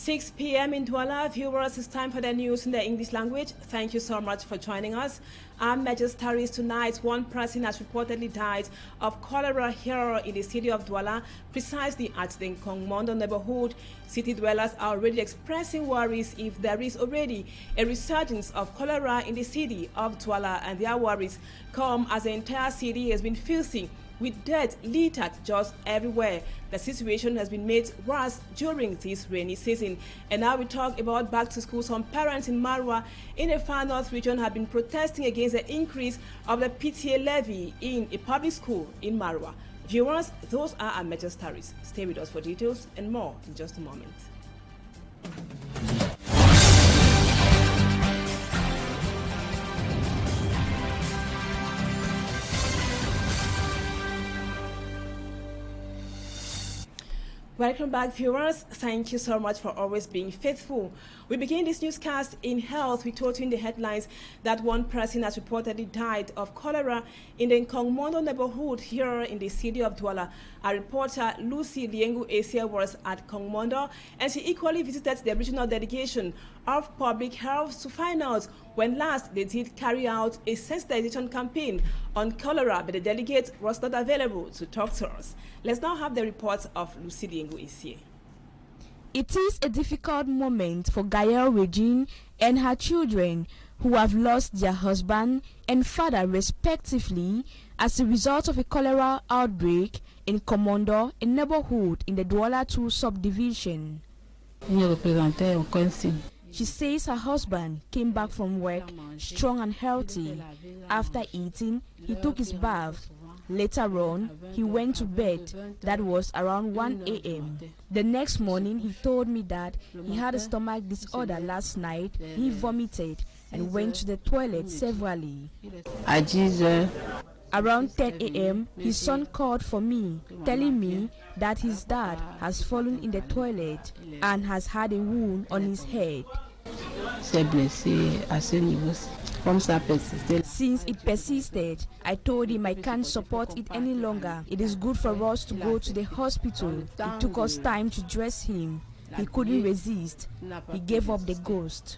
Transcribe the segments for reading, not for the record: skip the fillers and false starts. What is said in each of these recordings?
6 p.m. in Douala. Viewers, it's time for the news in the English language. Thank you so much for joining us. Our major stories tonight: one person has reportedly died of cholera here in the city of Douala, precisely at the Kongmondo neighborhood. City dwellers are already expressing worries if there is already a resurgence of cholera in the city of Douala, and their worries come as the entire city has been filthy, with dirt littered just everywhere. The situation has been made worse during this rainy season. And now we talk about back to school. Some parents in Marwa in the far north region have been protesting against the increase of the PTA levy in a public school in Marwa. Viewers, those are our major stories. Stay with us for details and more in just a moment. Welcome back, viewers. Thank you so much for always being faithful. We begin this newscast in health. We told you in the headlines that one person has reportedly died of cholera in the Kongmondo neighborhood here in the city of Douala. Our reporter Lucy Liengu Asia was at Kongmondo, and she equally visited the regional delegation of public health to find out when last they did carry out a sensitization campaign on cholera, but the delegate was not available to talk to us. Let's now have the report of Lucy Liengu Asia. It is a difficult moment for Gael Regine and her children, who have lost their husband and father respectively as a result of a cholera outbreak in Kongmondo, a neighborhood in the Douala 2 subdivision. She says her husband came back from work strong and healthy. After eating, he took his bath. Later on, he went to bed. That was around 1 a.m. The next morning, he told me that he had a stomach disorder last night. He vomited and went to the toilet severally. Around 10 a.m., his son called for me, telling me that his dad has fallen in the toilet and has had a wound on his head. Since it persisted, I told him I can't support it any longer. It is good for us to go to the hospital. It took us time to dress him. He couldn't resist. He gave up the ghost.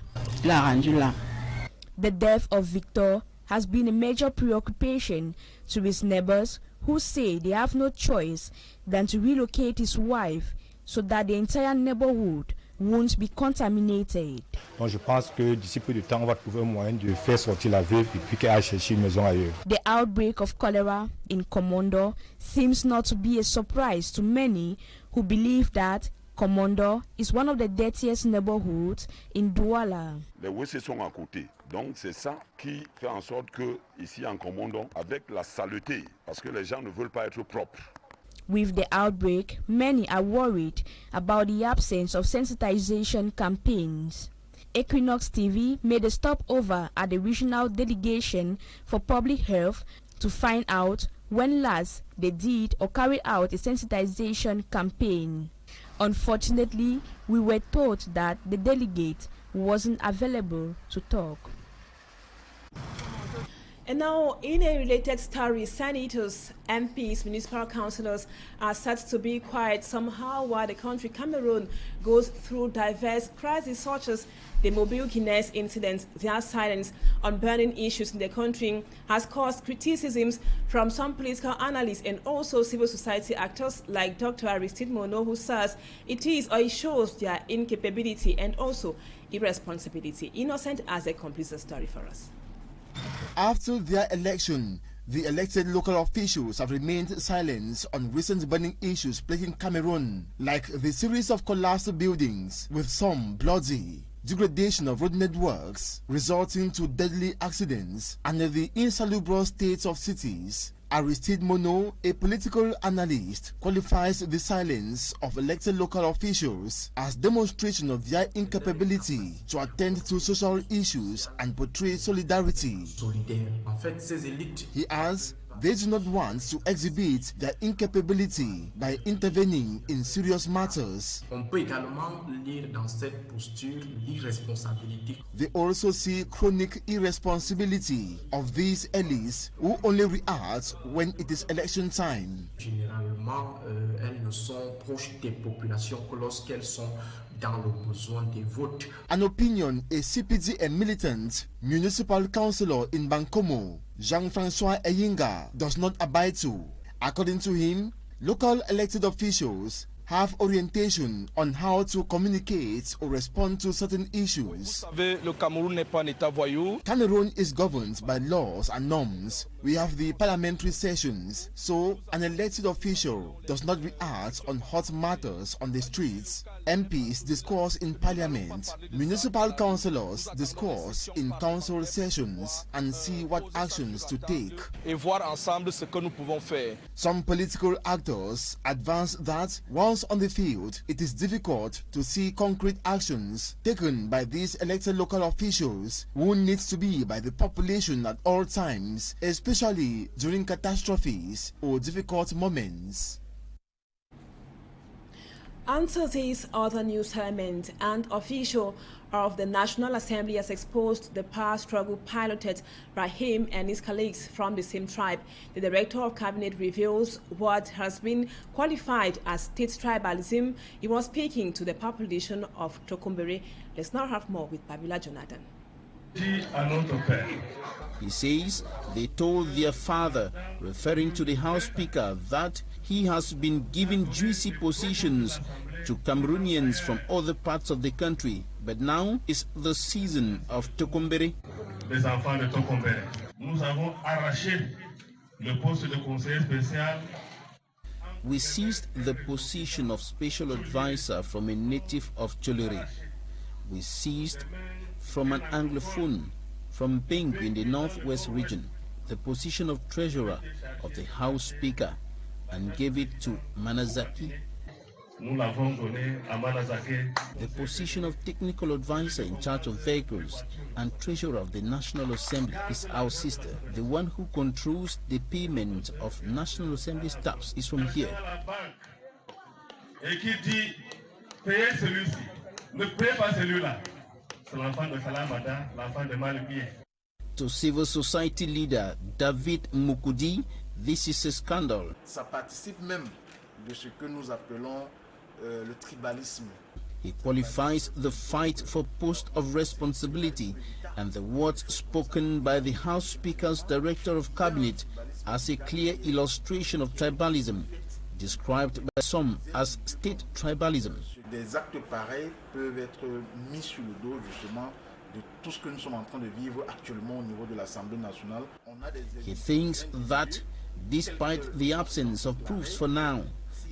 The death of Victor has been a major preoccupation to his neighbors, who say they have no choice than to relocate his wife so that the entire neighborhood won't be contaminated. Donc je pense que d'ici peu de temps, on va trouver un moyen de faire sortir la veuve et puis qu'elle aille chercher une maison ailleurs. The outbreak of cholera in Kongmondo seems not to be a surprise to many who believe that Kongmondo is one of the dirtiest neighborhoods in Douala. Les WC sont à côté. Donc c'est ça qui fait en sorte que ici en Kongmondo, avec la saleté, parce que les gens ne veulent pas être propres. With the outbreak, many are worried about the absence of sensitization campaigns. Equinoxe TV made a stopover at the regional delegation for public health to find out when last they did or carried out a sensitization campaign. Unfortunately, we were told that the delegate wasn't available to talk. And now, in a related story, senators, MPs, municipal councillors are said to be quiet somehow while the country, Cameroon, goes through diverse crises such as the Mobile Guinness incident. Their silence on burning issues in the country has caused criticisms from some political analysts and also civil society actors like Dr. Aristide Mono, who says it is or it shows their incapability and also irresponsibility. Innocent as a complete story for us. After their election, the elected local officials have remained silent on recent burning issues plaguing Cameroon, like the series of collapsed buildings, with some bloody, degradation of road networks resulting to deadly accidents, and the insalubre states of cities. Aristide Mono, a political analyst, qualifies the silence of elected local officials as demonstration of their incapability to attend to social issues and portray solidarity. He adds, they do not want to exhibit their incapability by intervening in serious matters. They also see chronic irresponsibility of these elites who only react when it is election time. généralement, elles ne sont proches des populations que lorsqu'elles sont dans le besoin des votes. An opinion a CPD and militant municipal councillor in Bankomo, Jean-François Eyinga, does not abide to. According to him, local elected officials have orientation on how to communicate or respond to certain issues. Cameroon is governed by laws and norms. We have the parliamentary sessions, so an elected official does not react on hot matters on the streets. MPs discourse in parliament. Municipal councillors discourse in council sessions and see what actions to take. Some political actors advance that once on the field, it is difficult to see concrete actions taken by these elected local officials who needs to be by the population at all times, especially during catastrophes or difficult moments. Answer these other news elements, and official of the National Assembly has exposed the power struggle piloted by him and his colleagues from the same tribe. The Director of Cabinet reveals what has been qualified as state tribalism. He was speaking to the population of Tokombere. Let's now have more with Babila Jonathan. He says they told their father, referring to the House Speaker, that he has been given juicy positions to Cameroonians from other parts of the country, but now is the season of Tokombere. Les enfants de Tokombere, nous avons arraché le poste de conseiller spécial. We seized the position of special advisor from a native of Cholere. We seized from an Anglophone from Beng in the northwest region the position of treasurer of the House Speaker and gave it to Manazaki. The position of technical advisor in charge of vehicles and treasurer of the National Assembly is our sister. The one who controls the payment of National Assembly staffs is from here. To civil society leader David Mukudi, this is a scandal. Ça participe même de ce que nous appelons le tribalisme. He qualifies the fight for post of responsibility and the words spoken by the House Speaker's Director of Cabinet as a clear illustration of tribalism, described by some as state tribalism. Des actes pareils peuvent être mis sur le dos justement de tout ce que nous sommes en train de vivre actuellement au niveau de l'Assemblée nationale. He thinks that, despite the absence of proofs for now,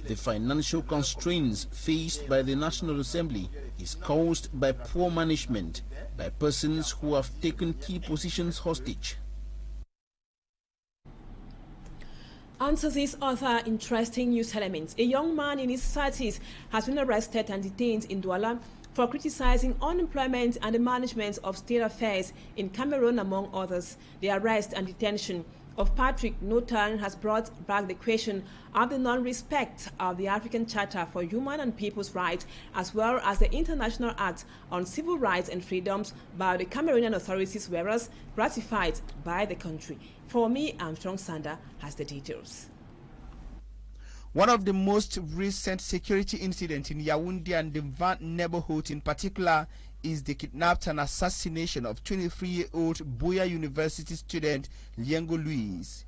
the financial constraints faced by the National Assembly is caused by poor management by persons who have taken key positions hostage. Answer these other interesting news elements. A young man in his 30s has been arrested and detained in Douala for criticizing unemployment and the management of state affairs in Cameroon, among others. The arrest and detention of Patrick Notan has brought back the question of the non-respect of the African Charter for Human and People's Rights, as well as the International Act on Civil Rights and Freedoms by the Cameroonian authorities, whereas ratified by the country. For me, Armstrong Sander has the details. One of the most recent security incidents in Yaoundé and the Van neighborhood in particular is the kidnapped and assassination of 23-year-old Buya University student Liengo Louis.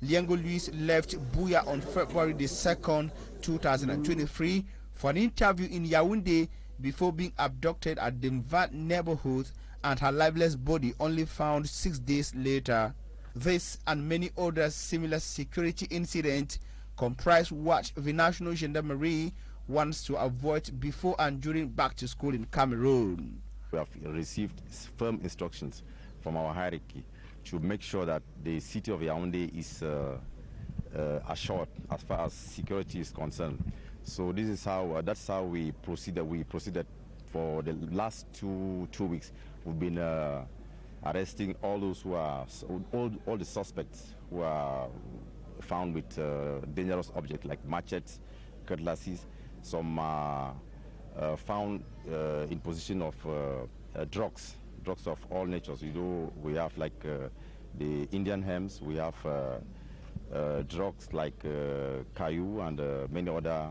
Liengo Louis left Buya on February the 2nd, 2023 for an interview in Yaoundé before being abducted at the Van neighborhood and her lifeless body only found 6 days later. This and many other similar security incidents comprise what the National Gendarmerie wants to avoid before and during back to school in Cameroon. We have received firm instructions from our hierarchy to make sure that the city of Yaoundé is assured as far as security is concerned. So this is how that's how we proceeded. We proceeded for the last two weeks. We've been arresting all those who are all the suspects who are found with dangerous objects like machetes, cutlasses. Some found in possession of drugs of all natures. You know, we have like the Indian hems, we have drugs like caillou and many other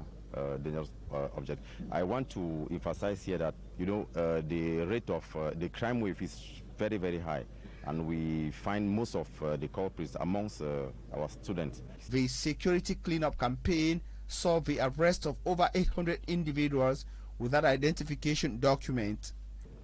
dangerous objects. I want to emphasize here that, you know, the rate of the crime wave is very, very high, and we find most of the culprits amongst our students. The security cleanup campaign saw the arrest of over 800 individuals without identification document.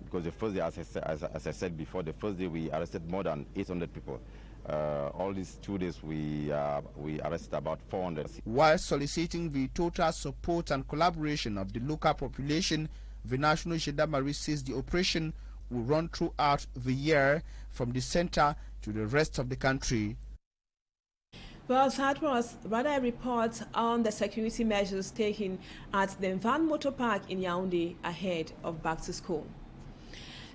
Because the first day, as I said before, the first day we arrested more than 800 people. All these 2 days we arrested about 400. While soliciting the total support and collaboration of the local population, the National Gendarmerie says the operation will run throughout the year from the center to the rest of the country. Well, that was rather a report on the security measures taken at the Van Motor Park in Yaoundé ahead of back to school.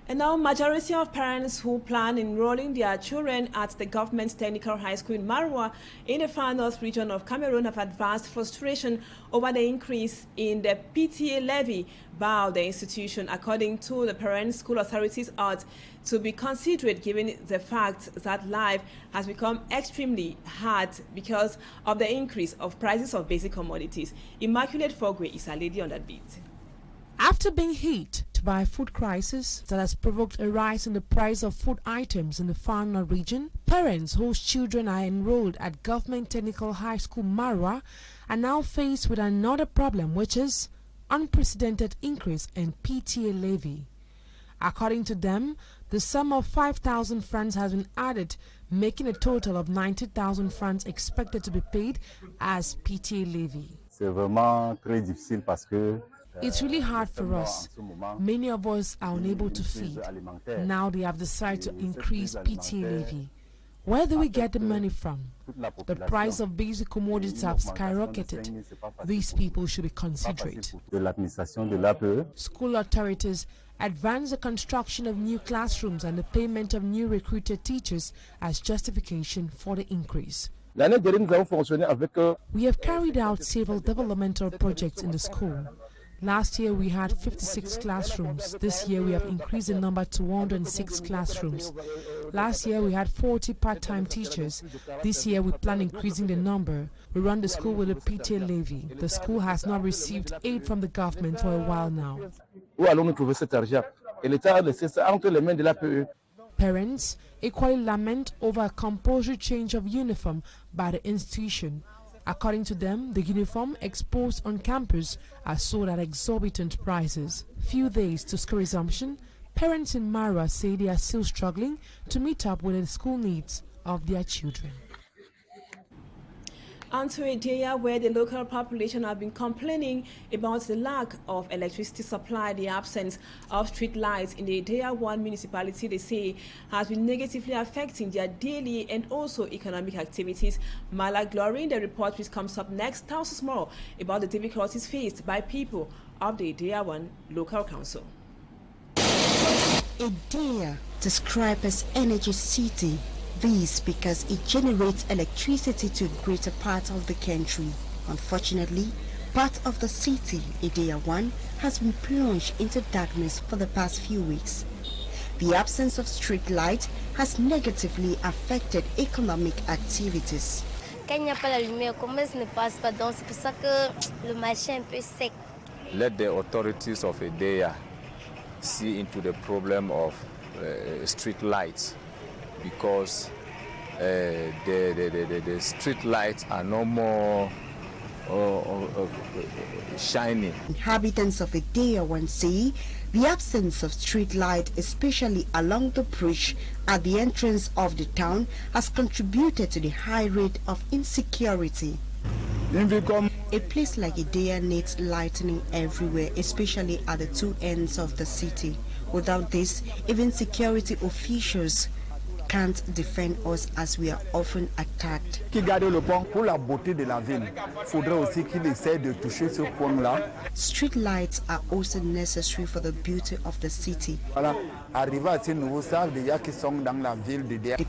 And now, majority of parents who plan enrolling their children at the government technical high school in Marwa in the far north region of Cameroon have advanced frustration over the increase in the PTA levy by the institution. According to the parents, school authorities ought to be considerate given the fact that life has become extremely hard because of the increase of prices of basic commodities. Immaculate Fogwe is a lady on that beat. After being hit by a food crisis that has provoked a rise in the price of food items in the far north region, parents whose children are enrolled at Government Technical High School Marwa are now faced with another problem, which is unprecedented increase in PTA levy. According to them, the sum of 5,000 francs has been added, making a total of 90,000 francs expected to be paid as PTA levy. C'est vraiment très difficile parce que it's really hard for us. Many of us are unable to feed. Now they have decided to increase PTA levy. Where do we get the money from? The price of basic commodities have skyrocketed. These people should be considerate. School authorities advance the construction of new classrooms and the payment of new recruited teachers as justification for the increase. We have carried out several developmental projects in the school. Last year we had 56 classrooms. This year we have increased the number to 106 classrooms. Last year we had 40 part-time teachers. This year we plan increasing the number. We run the school with a PTA levy. The school has not received aid from the government for a while now. Parents equally lament over a compulsory change of uniform by the institution. According to them, the uniform exposed on campus are sold at exorbitant prices. Few days to school resumption, parents in Marwa say they are still struggling to meet up with the school needs of their children. Onto a day where the local population have been complaining about the lack of electricity supply, the absence of street lights in the Idea 1 municipality, they say, has been negatively affecting their daily and also economic activities. Mala Glory in the report which comes up next tells us more about the difficulties faced by people of the Idea 1 local council. Idea, described as energy city. This because it generates electricity to a greater part of the country. Unfortunately, part of the city, Idea 1, has been plunged into darkness for the past few weeks. The absence of street light has negatively affected economic activities. Quand il n'y a pas la lumière, commerce ne passe pas, donc c'est pour ça que le marché est un peu sec. Let the authorities of Idea see into the problem of street lights, because the street lights are no more shining. Inhabitants of Idea 1 say the absence of street light, especially along the bridge at the entrance of the town, has contributed to the high rate of insecurity. A place like Idea needs lightning everywhere, especially at the two ends of the city. Without this, even security officials can't defend us as we are often attacked. Street lights are also necessary for the beauty of the city. The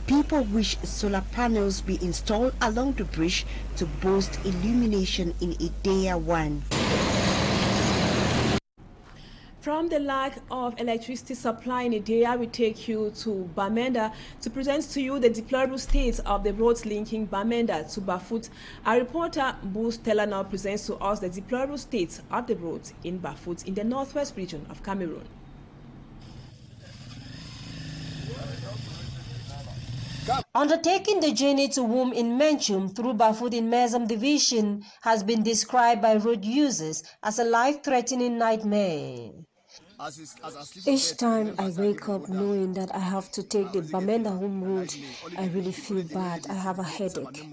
people wish solar panels be installed along the bridge to boost illumination in Idea 1. From the lack of electricity supply in Idea, we take you to Bamenda to present to you the deplorable state of the roads linking Bamenda to Bafut. Our reporter, Boo Stella, now presents to us the deplorable state of the roads in Bafut in the northwest region of Cameroon. Undertaking the journey to Wum in Menchum through Bafut in Mezam division has been described by road users as a life-threatening nightmare. Each time I wake up knowing that I have to take the Bamenda Wum road, I really feel bad. I have a headache.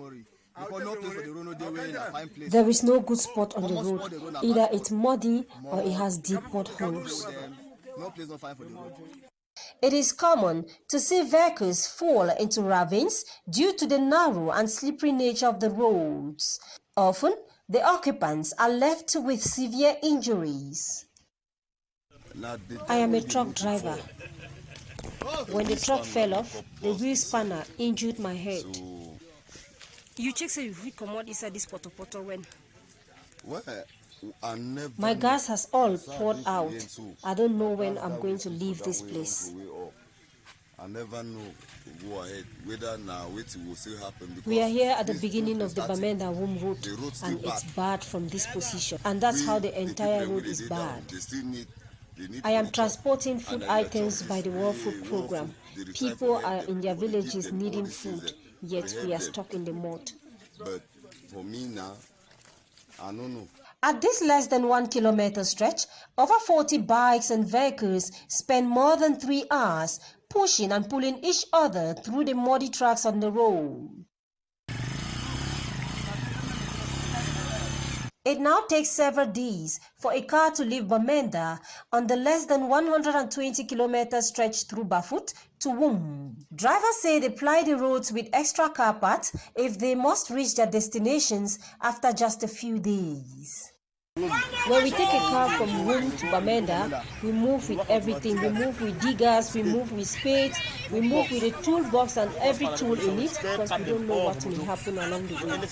There is no good spot on the road. Either it's muddy or it has deep potholes. It is common to see vehicles fall into ravines due to the narrow and slippery nature of the roads. Often, the occupants are left with severe injuries. I am a truck driver. When the truck fell off, the wheel spanner injured my head. You check say we come out inside this poto when? My gas has all poured out. I don't know when I'm going to leave this place. I never know to go ahead whether now it will still happen. We are here at the beginning of the Bamenda Wum road, and it's bad from this position, and that's how the entire road is bad. I am transporting food items by the World Food Program. People are in their villages needing food, yet we are stuck in the mud. But for me now, I don't know. At this less than 1 kilometer stretch, over 40 bikes and vehicles spend more than 3 hours pushing and pulling each other through the muddy tracks on the road. It now takes several days for a car to leave Bamenda on the less than 120 kilometer stretch through Bafut to Wum. Drivers say they ply the roads with extra car parts if they must reach their destinations after just a few days. When we take a car from Wum to Bamenda, we move with everything. We move with diggers, we move with spades, we move with a toolbox and every tool in it because we don't know what will happen along the way.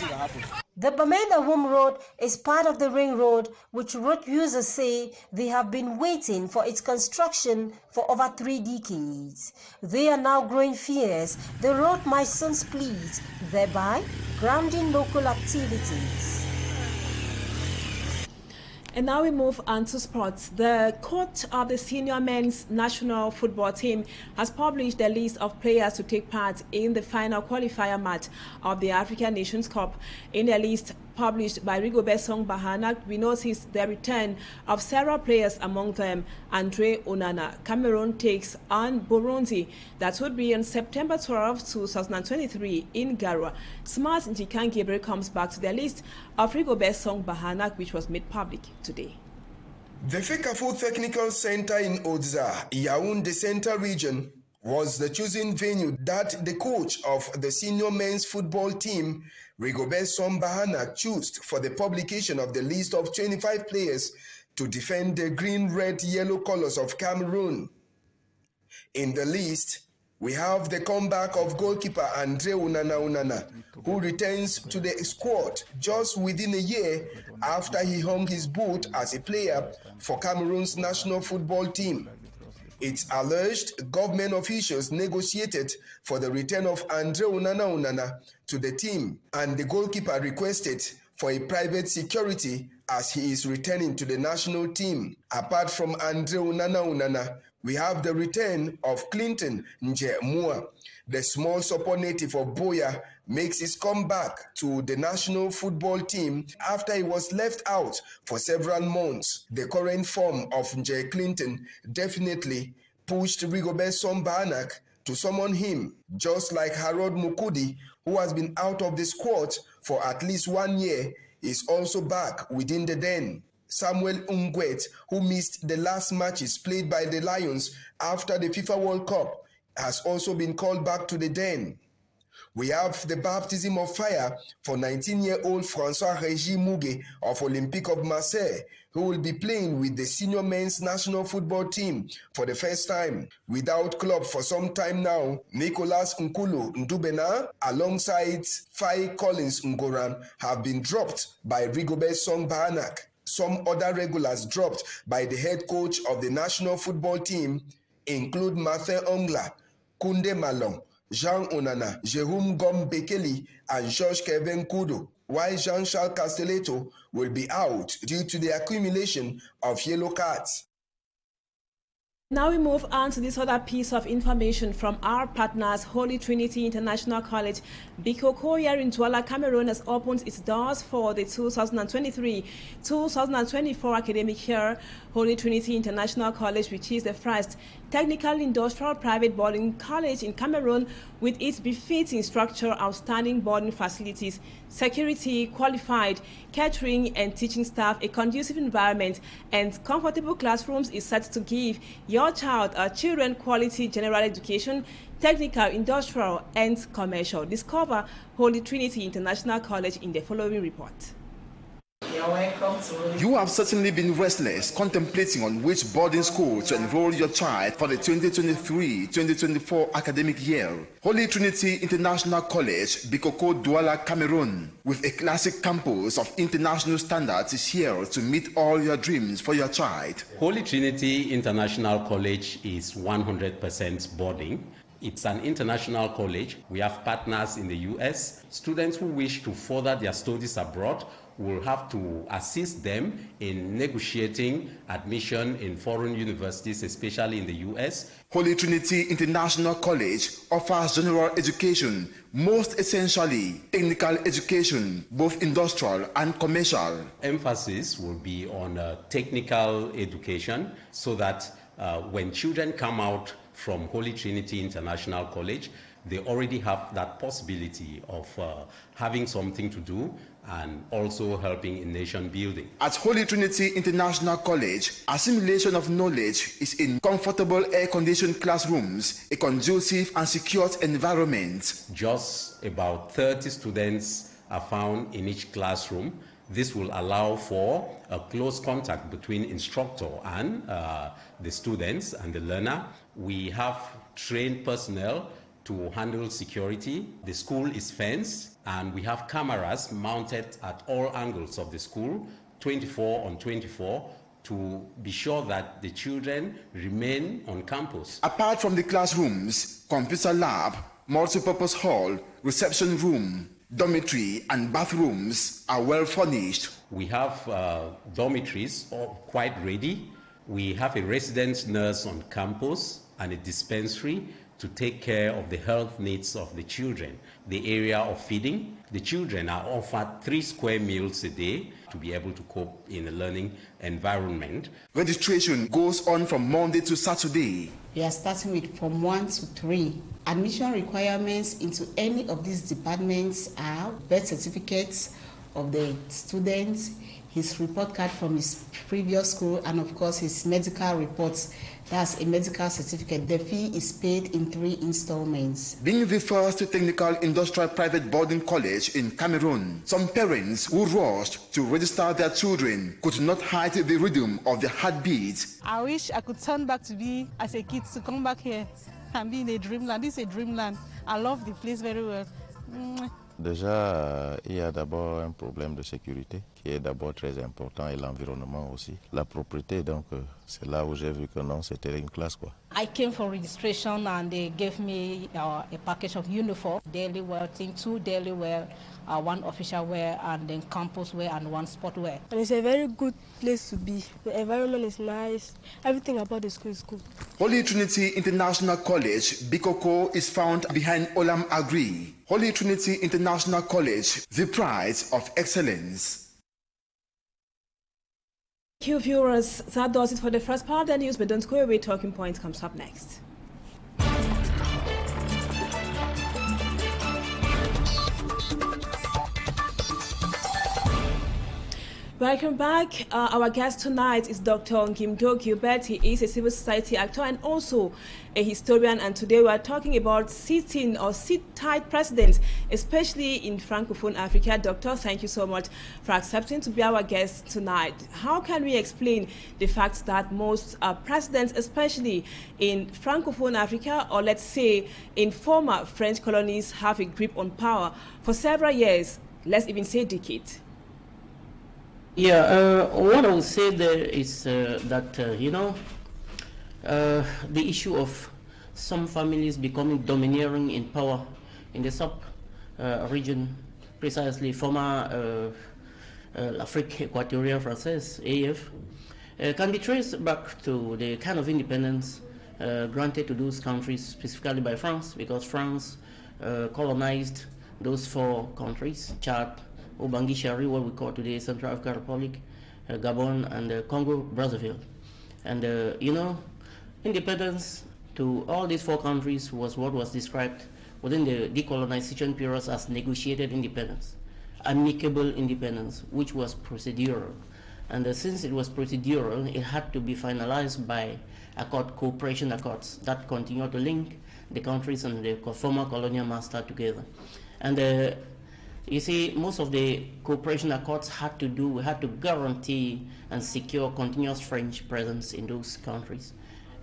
The Bamenda Wum Road is part of the Ring Road, which road users say they have been waiting for its construction for over 3 decades. They are now growing fears the road might soon split, thereby grounding local activities. And now we move on to sports. The coach of the senior men's national football team has published the list of players to take part in the final qualifier match of the African Nations Cup. In the list published by Rigobert Song Bahanak, we notice the return of several players, among them Andre Onana. Cameroon takes on Burundi. That would be on September 12, 2023 in Garua. Smart Njikan Gabriel comes back to the list of Rigobert Song Bahanak, which was made public today. The Fekafo Technical Center in Odza, Yaoundé Central Region, was the chosen venue that the coach of the senior men's football team, Rigobert Song Bahanak, chose for the publication of the list of 25 players to defend the green, red, yellow colors of Cameroon. In the list, we have the comeback of goalkeeper Andre Onana, who returns to the squad just within a year after he hung his boot as a player for Cameroon's national football team. It's alleged government officials negotiated for the return of Andre Onana to the team, and the goalkeeper requested for a private security as he is returning to the national team. Apart from Andre Onana, we have the return of Clinton Nje-Mua. The small support native of Boya makes his comeback to the national football team after he was left out for several months. The current form of Nje Clinton definitely pushed Rigobert Song Bahanak to summon him, just like Harold Mukudi, who has been out of the squad for at least 1 year, is also back within the den. Samuel Ungwet, who missed the last matches played by the Lions after the FIFA World Cup, has also been called back to the den. We have the baptism of fire for 19-year-old François-Régis Mouguet of Olympique of Marseille, who will be playing with the senior men's national football team for the first time. Without club for some time now, Nicolas Nkulu Ndubena alongside Faye Collins Ngoran have been dropped by Rigobert Song Bahanak. Some other regulars dropped by the head coach of the national football team include Martin Ongla, Kunde Malong, Jean Onana, Jérôme Gom Bekeli, and Georges Kevin Kudo, while Jean-Charles Castelletto will be out due to the accumulation of yellow cards. Now we move on to this other piece of information from our partners. Holy Trinity International College, Bikoko here in Douala, Cameroon, has opened its doors for the 2023-2024 academic year. Holy Trinity International College, which is the first technical industrial private boarding college in Cameroon, with its befitting structure, outstanding boarding facilities, security, qualified catering and teaching staff, a conducive environment, and comfortable classrooms, is set to give your child or children quality general education, technical, industrial, and commercial. Discover Holy Trinity International College in the following report. You have certainly been restless contemplating on which boarding school to enroll your child for the 2023-2024 academic year. Holy Trinity International College, Bikoko, Douala, Cameroon, with a classic campus of international standards, is here to meet all your dreams for your child. Holy Trinity International College is 100% boarding. It's an international college. We have partners in the US. Students who wish to further their studies abroad will have to assist them in negotiating admission in foreign universities, especially in the US. Holy Trinity International College offers general education, most essentially technical education, both industrial and commercial. Emphasis will be on technical education so that when children come out from Holy Trinity International College, they already have that possibility of having something to do and also helping in nation building. At Holy Trinity International College, assimilation of knowledge is in comfortable air-conditioned classrooms, a conducive and secured environment. Just about 30 students are found in each classroom. This will allow for a close contact between instructor and the students and the learner. We have trained personnel to handle security. The school is fenced, and we have cameras mounted at all angles of the school, 24/24, to be sure that the children remain on campus. Apart from the classrooms, computer lab, multipurpose hall, reception room, dormitory and bathrooms are well furnished. We have dormitories all quite ready. We have a resident nurse on campus and a dispensary to take care of the health needs of the children. The area of feeding, the children are offered 3 square meals a day to be able to cope in a learning environment. Registration goes on from Monday to Saturday. We are starting with from 1 to 3. Admission requirements into any of these departments are birth certificates of the students, his report card from his previous school, and of course his medical reports. That's a medical certificate. The fee is paid in 3 installments. Being the first technical industrial private boarding college in Cameroon, some parents who rushed to register their children could not hide the rhythm of their heartbeats. I wish I could turn back to be as a kid, to come back here and be in a dreamland. This is a dreamland. I love the place very well. Déjà, il y a d'abord un problème de sécurité qui est d'abord très important, et l'environnement aussi. La propriété, donc, c'est là où j'ai vu que non, c'était une classe, quoi. I came for registration and they gave me a package of uniform, daily wear, 2 daily wear, 1 official wear, and then campus wear and 1 sport wear. And it's a very good place to be. The environment is nice. Everything about the school is good. Holy Trinity International College, Bikoko, is found behind Olam Agri. Holy Trinity International College, the pride of excellence. Thank you, viewers. That does it for the first part of the news, but don't go away. Talking Points comes up next. Welcome back. Our guest tonight is Dr. Ngimdo Gilbert. He is a civil society actor and also a historian. And today we are talking about sitting or sit-tight presidents, especially in Francophone Africa. Doctor, thank you so much for accepting to be our guest tonight. How can we explain the fact that most presidents, especially in Francophone Africa, or let's say in former French colonies, have a grip on power for several years, let's even say decades? Yeah, what I would say there is that, you know, the issue of some families becoming domineering in power in the sub region, precisely former l'Afrique équatoriale française, AF, can be traced back to the kind of independence granted to those countries, specifically by France, because France colonized those 4 countries, Chad, Ubangi Shari, what we call today Central African Republic, Gabon, and Congo Brazzaville. And you know, independence to all these 4 countries was what was described within the decolonization periods as negotiated independence, amicable independence, which was procedural. And since it was procedural, it had to be finalized by cooperation accords that continue to link the countries and the former colonial master together. And you see, most of the cooperation accords had to guarantee and secure continuous French presence in those countries.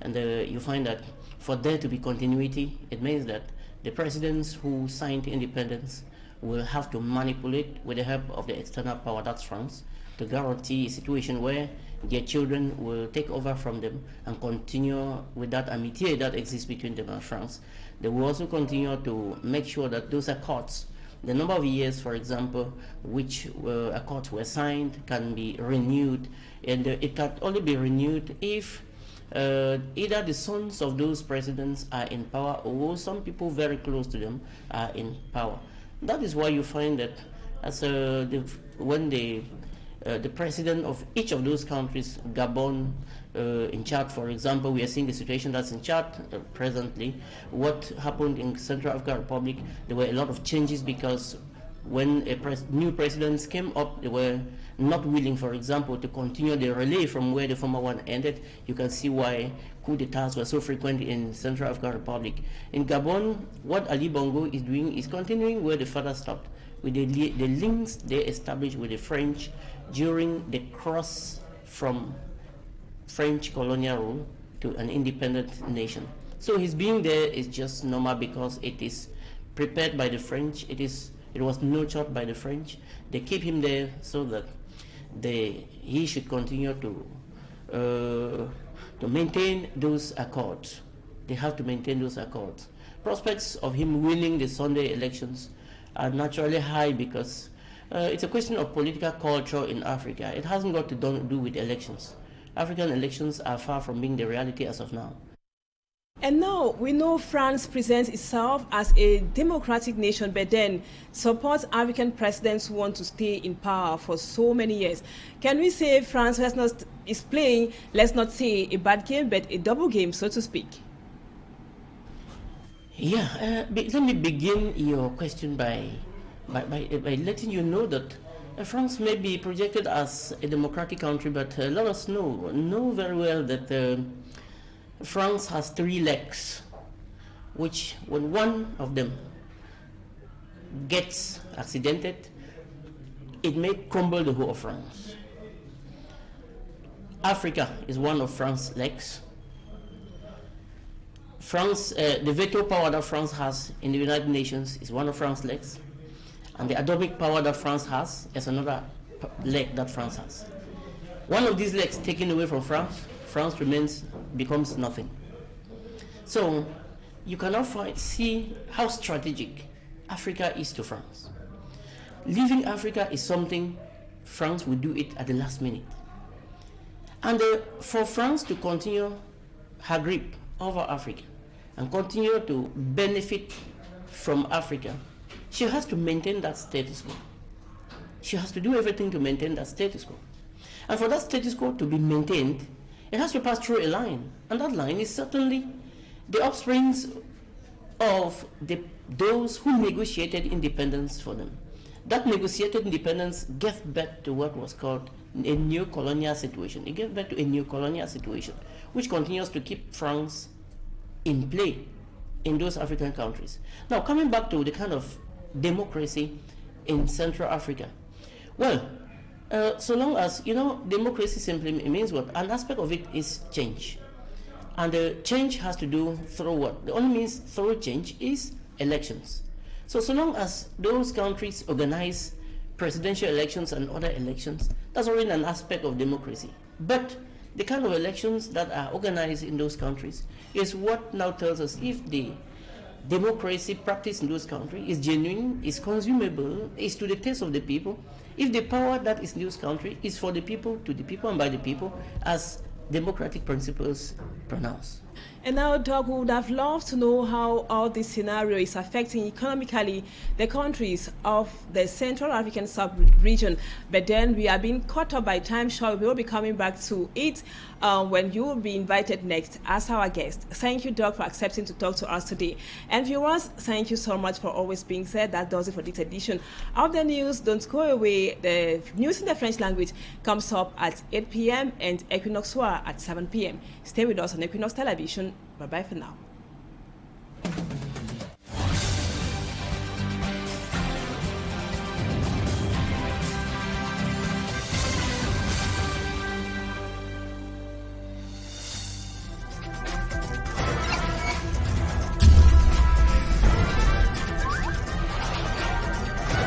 And you find that for there to be continuity, it means that the presidents who signed independence will have to manipulate with the help of the external power, that's France, to guarantee a situation where their children will take over from them and continue with that amitié that exists between them and France. They will also continue to make sure that those accords, the number of years, for example, which accords were signed, can be renewed, and it can only be renewed if either the sons of those presidents are in power or some people very close to them are in power. That is why you find that as when the president of each of those countries, Gabon, in Chad, for example, we are seeing the situation that's in Chad presently. What happened in Central African Republic, there were a lot of changes because when new presidents came up, they were not willing, for example, to continue the relay from where the former one ended. You can see why coup d'etats were so frequent in Central African Republic. In Gabon, what Ali Bongo is doing is continuing where the father stopped, with the links they established with the French during the cross from French colonial rule to an independent nation. So his being there is just normal because it is prepared by the French. It was nurtured by the French. They keep him there so that he should continue to maintain those accords. They have to maintain those accords. Prospects of him winning the Sunday elections are naturally high because it's a question of political culture in Africa. It hasn't got to do with elections. African elections are far from being the reality as of now. And now we know France presents itself as a democratic nation, but then supports African presidents who want to stay in power for so many years. Can we say France is playing, let's not say a bad game, but a double game, so to speak? Yeah, let me begin your question by letting you know that France may be projected as a democratic country, but let us know very well that France has 3 legs, which when one of them gets accidented, it may crumble the whole of France. Africa is one of France's legs. France, the veto power that France has in the United Nations is one of France's legs, and the atomic power that France has is another leg that France has. One of these legs taken away from France, France becomes nothing. So you cannot see how strategic Africa is to France. Leaving Africa is something France will do it at the last minute. And for France to continue her grip over Africa and continue to benefit from Africa, she has to maintain that status quo. She has to do everything to maintain that status quo. And for that status quo to be maintained, it has to pass through a line. And that line is certainly the offsprings of those who negotiated independence for them. That negotiated independence gave birth to what was called a new colonial situation. It gave birth to a new colonial situation, which continues to keep France in play in those African countries. Now, coming back to the kind of democracy in Central Africa. Well, so long as, democracy simply means what? An aspect of it is change. And the change has to do through what? The only means through change is elections. So long as those countries organize presidential elections and other elections, that's already an aspect of democracy. But the kind of elections that are organized in those countries is what now tells us if the democracy practiced in those countries is genuine, is consumable, is to the taste of the people, if the power that is in those countries is for the people, to the people, and by the people, as democratic principles pronounce. And now, Doug, we would have loved to know how all this scenario is affecting economically the countries of the Central African sub-region. But then we are being caught up by time. Sure, we will be coming back to it when you will be invited next as our guest. Thank you, Doug, for accepting to talk to us today. And viewers, thank you so much for always being said. That does it for this edition of the news. Don't go away. The news in the French language comes up at 8 p.m. and Equinoxe at 7 p.m. Stay with us on Equinoxe Television. Bye-bye for now.